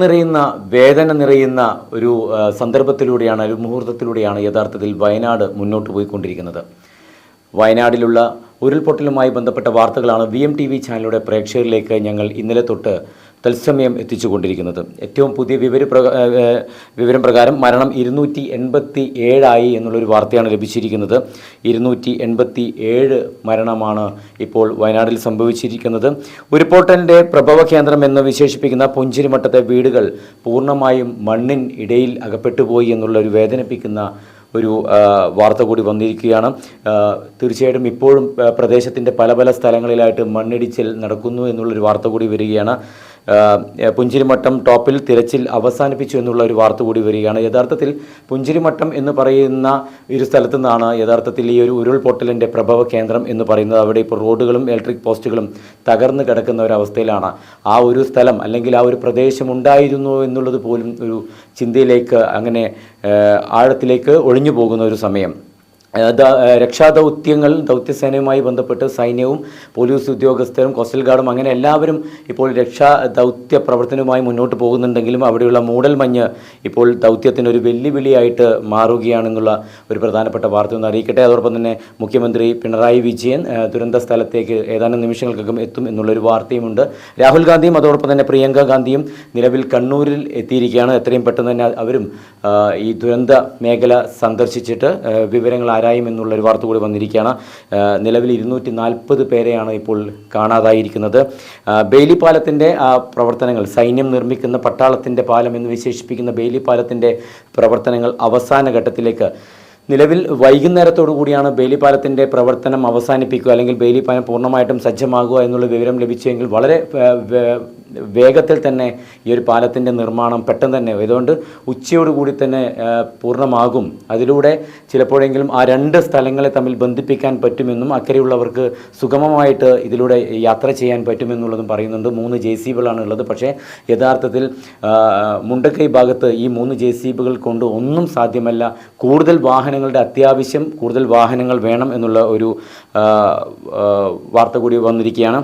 നിറയുന്ന വേദന നിറയുന്ന ഒരു സന്ദർഭത്തിലൂടെയാണ്, ഒരു മുഹൂർത്തത്തിലൂടെയാണ് യഥാർത്ഥത്തിൽ വയനാട് മുന്നോട്ട് പോയിക്കൊണ്ടിരിക്കുന്നത്. വയനാടിലുള്ള ഉരുൾപൊട്ടലുമായി ബന്ധപ്പെട്ട വാർത്തകളാണ് VMTV ചാനലിലൂടെ പ്രേക്ഷകരിലേക്ക് ഞങ്ങൾ ഇന്നലെ തൊട്ട് തത്സമയം എത്തിച്ചുകൊണ്ടിരിക്കുന്നത്. ഏറ്റവും പുതിയ വിവരം പ്രകാരം മരണം 287 എന്നുള്ളൊരു വാർത്തയാണ് ലഭിച്ചിരിക്കുന്നത്. 287 മരണമാണ് ഇപ്പോൾ വയനാട്ടിൽ സംഭവിച്ചിരിക്കുന്നത്. ഉരുൾപൊട്ടലിൻ്റെ പ്രഭവ കേന്ദ്രം എന്ന് വിശേഷിപ്പിക്കുന്ന പുഞ്ചിരിമട്ടത്തെ വീടുകൾ പൂർണ്ണമായും മണ്ണിൻ ഇടയിൽ അകപ്പെട്ടുപോയി എന്നുള്ളൊരു വേദനിപ്പിക്കുന്ന ഒരു വാർത്ത കൂടി വന്നിരിക്കുകയാണ്. തീർച്ചയായിട്ടും ഇപ്പോഴും പ്രദേശത്തിൻ്റെ പല സ്ഥലങ്ങളിലായിട്ട് മണ്ണിടിച്ചിൽ നടക്കുന്നു എന്നുള്ളൊരു വാർത്ത കൂടി വരികയാണ്. പുഞ്ചിരിമട്ടം ടോപ്പിൽ തിരച്ചിൽ അവസാനിപ്പിച്ചു എന്നുള്ള ഒരു വാർത്ത കൂടി വരികയാണ്. യഥാർത്ഥത്തിൽ പുഞ്ചിരിമട്ടം എന്ന് പറയുന്ന ഒരു സ്ഥലത്തു നിന്നാണ് യഥാർത്ഥത്തിൽ ഈ ഒരു ഉരുൾപൊട്ടലിൻ്റെ പ്രഭവ കേന്ദ്രം എന്ന് പറയുന്നത്. അവിടെ ഇപ്പോൾ റോഡുകളും ഇലക്ട്രിക് പോസ്റ്റുകളും തകർന്ന് കിടക്കുന്ന ഒരവസ്ഥയിലാണ്. ആ ഒരു സ്ഥലം അല്ലെങ്കിൽ ആ ഒരു പ്രദേശം ഉണ്ടായിരുന്നു എന്നുള്ളത് പോലും ഒരു ചിന്തയിലേക്ക്, അങ്ങനെ ആഴത്തിലേക്ക് ഒഴിഞ്ഞു പോകുന്ന ഒരു സമയം. രക്ഷാദൗത്യങ്ങൾ, ദൗത്യസേനയുമായി ബന്ധപ്പെട്ട് സൈന്യവും പോലീസ് ഉദ്യോഗസ്ഥരും കോസ്റ്റൽ ഗാർഡും അങ്ങനെ എല്ലാവരും ഇപ്പോൾ രക്ഷാദൗത്യ പ്രവർത്തനവുമായി മുന്നോട്ട് പോകുന്നുണ്ടെങ്കിലും അവിടെയുള്ള മൂടൽമഞ്ഞ് ഇപ്പോൾ ദൗത്യത്തിനൊരു വെല്ലുവിളിയായിട്ട് മാറുകയാണെന്നുള്ള ഒരു പ്രധാനപ്പെട്ട വാർത്ത ഒന്ന് അറിയിക്കട്ടെ. അതോടൊപ്പം തന്നെ മുഖ്യമന്ത്രി പിണറായി വിജയൻ ദുരന്ത സ്ഥലത്തേക്ക് ഏതാനും നിമിഷങ്ങൾക്കകം എത്തും എന്നുള്ളൊരു വാർത്തയുമുണ്ട്. രാഹുൽ ഗാന്ധിയും അതോടൊപ്പം തന്നെ പ്രിയങ്ക ഗാന്ധിയും നിലവിൽ കണ്ണൂരിൽ എത്തിയിരിക്കുകയാണ്. എത്രയും പെട്ടെന്ന് തന്നെ അവരും ഈ ദുരന്ത മേഖല സന്ദർശിച്ചിട്ട് വിവരങ്ങൾ ആരായും എന്നുള്ളൊരു വാർത്ത കൂടി വന്നിരിക്കുകയാണ്. നിലവിൽ 240 പേരെയാണ് ഇപ്പോൾ കാണാതായിരിക്കുന്നത്. ബെയിലി പാലത്തിൻ്റെ പ്രവർത്തനങ്ങൾ, സൈന്യം നിർമ്മിക്കുന്ന പട്ടാളത്തിൻ്റെ പാലം എന്ന് വിശേഷിപ്പിക്കുന്ന ബെയിലി പാലത്തിൻ്റെ പ്രവർത്തനങ്ങൾ അവസാന ഘട്ടത്തിലേക്ക് നിലവിൽ വൈകുന്നേരത്തോടു കൂടിയാണ് ബെയിലി പാലത്തിൻ്റെ പ്രവർത്തനം അവസാനിപ്പിക്കുക അല്ലെങ്കിൽ ബെയിലി പാലം പൂർണ്ണമായിട്ടും സജ്ജമാകുക എന്നുള്ള വിവരം ലഭിച്ചെങ്കിൽ വളരെ വേഗത്തിൽ തന്നെ ഈ ഒരു പാലത്തിൻ്റെ നിർമ്മാണം പെട്ടെന്ന് തന്നെ, അതുകൊണ്ട് ഉച്ചയോടുകൂടി തന്നെ പൂർണ്ണമാകും. അതിലൂടെ ചിലപ്പോഴെങ്കിലും ആ രണ്ട് സ്ഥലങ്ങളെ തമ്മിൽ ബന്ധിപ്പിക്കാൻ പറ്റുമെന്നും അക്കരെയുള്ളവർക്ക് സുഗമമായിട്ട് ഇതിലൂടെ യാത്ര ചെയ്യാൻ പറ്റുമെന്നുള്ളതും പറയുന്നുണ്ട്. 3 JCBകളാണ് ഉള്ളത്. പക്ഷേ യഥാർത്ഥത്തിൽ മുണ്ടക്കൈ ഭാഗത്ത് ഈ 3 JCBകൾ കൊണ്ട് ഒന്നും സാധ്യമല്ല. കൂടുതൽ അത്യാവശ്യം കൂടുതൽ വാഹനങ്ങൾ വേണം എന്നുള്ള ഒരു വാർത്ത കൂടി വന്നിരിക്കുകയാണ്.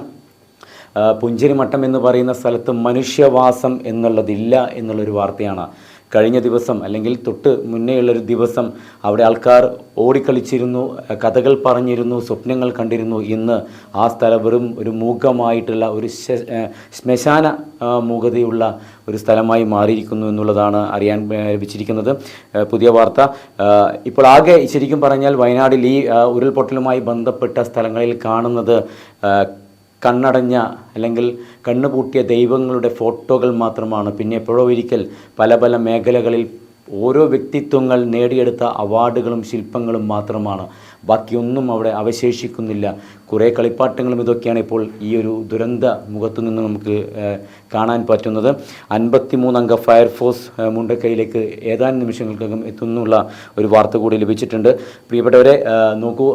പുഞ്ചിരിമട്ടം എന്ന് പറയുന്ന സ്ഥലത്ത് മനുഷ്യവാസം എന്നുള്ളതില്ല എന്നുള്ളൊരു വാർത്തയാണ്. കഴിഞ്ഞ ദിവസം അല്ലെങ്കിൽ തൊട്ട് മുന്നേയുള്ളൊരു ദിവസം അവിടെ ആൾക്കാർ ഓടിക്കളിച്ചിരുന്നു, കഥകൾ പറഞ്ഞിരുന്നു, സ്വപ്നങ്ങൾ കണ്ടിരുന്നു. ഇന്ന് ആ സ്ഥലം വെറും ഒരു മൂകമായിട്ടുള്ള ഒരു ശ്മശാന മൂകതയുള്ള ഒരു സ്ഥലമായി മാറിയിരിക്കുന്നു എന്നുള്ളതാണ് അറിയാൻ ലഭിച്ചിരിക്കുന്നത്. പുതിയ വാർത്ത ഇപ്പോൾ ആകെ ശരിക്കും പറഞ്ഞാൽ വയനാട്ടിൽ ഈ ഉരുൾപൊട്ടലുമായി ബന്ധപ്പെട്ട സ്ഥലങ്ങളിൽ കാണുന്നത് കണ്ണടഞ്ഞ അല്ലെങ്കിൽ കണ്ണുപൂട്ടിയ ദൈവങ്ങളുടെ ഫോട്ടോകൾ മാത്രമാണ്. പിന്നെ എപ്പോഴോ ഒരിക്കൽ പല മേഖലകളിൽ ഓരോ വ്യക്തിത്വങ്ങൾ നേടിയെടുത്ത അവാർഡുകളും ശില്പങ്ങളും മാത്രമാണ്. ബാക്കിയൊന്നും അവിടെ അവശേഷിക്കുന്നില്ല. കുറേ കളിപ്പാട്ടങ്ങളും ഇതൊക്കെയാണ് ഇപ്പോൾ ഈ ഒരു ദുരന്ത മുഖത്തു നിന്ന് നമുക്ക് കാണാൻ പറ്റുന്നത്. 53 അംഗ ഫയർഫോഴ്സ് മുണ്ടക്കൈയിലേക്ക് ഏതാനും നിമിഷങ്ങൾക്കകം എത്തുന്നുള്ള ഒരു വാർത്ത കൂടി ലഭിച്ചിട്ടുണ്ട്. പ്രിയപ്പെട്ടവരെ, നോക്കൂ,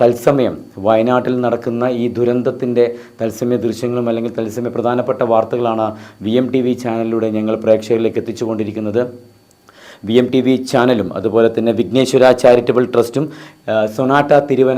തത്സമയം വയനാട്ടിൽ നടക്കുന്ന ഈ ദുരന്തത്തിൻ്റെ തത്സമയ ദൃശ്യങ്ങളും അല്ലെങ്കിൽ തത്സമയ പ്രധാനപ്പെട്ട വാർത്തകളാണ് VMTV ചാനലിലൂടെ ഞങ്ങൾ പ്രേക്ഷകരിലേക്ക് എത്തിച്ചുകൊണ്ടിരിക്കുന്നത്. VMTV ചാനലും അതുപോലെ തന്നെ വിഘ്നേശ്വര ചാരിറ്റബിൾ ട്രസ്റ്റും സൊനാട്ട തിരുവനന്തപുരം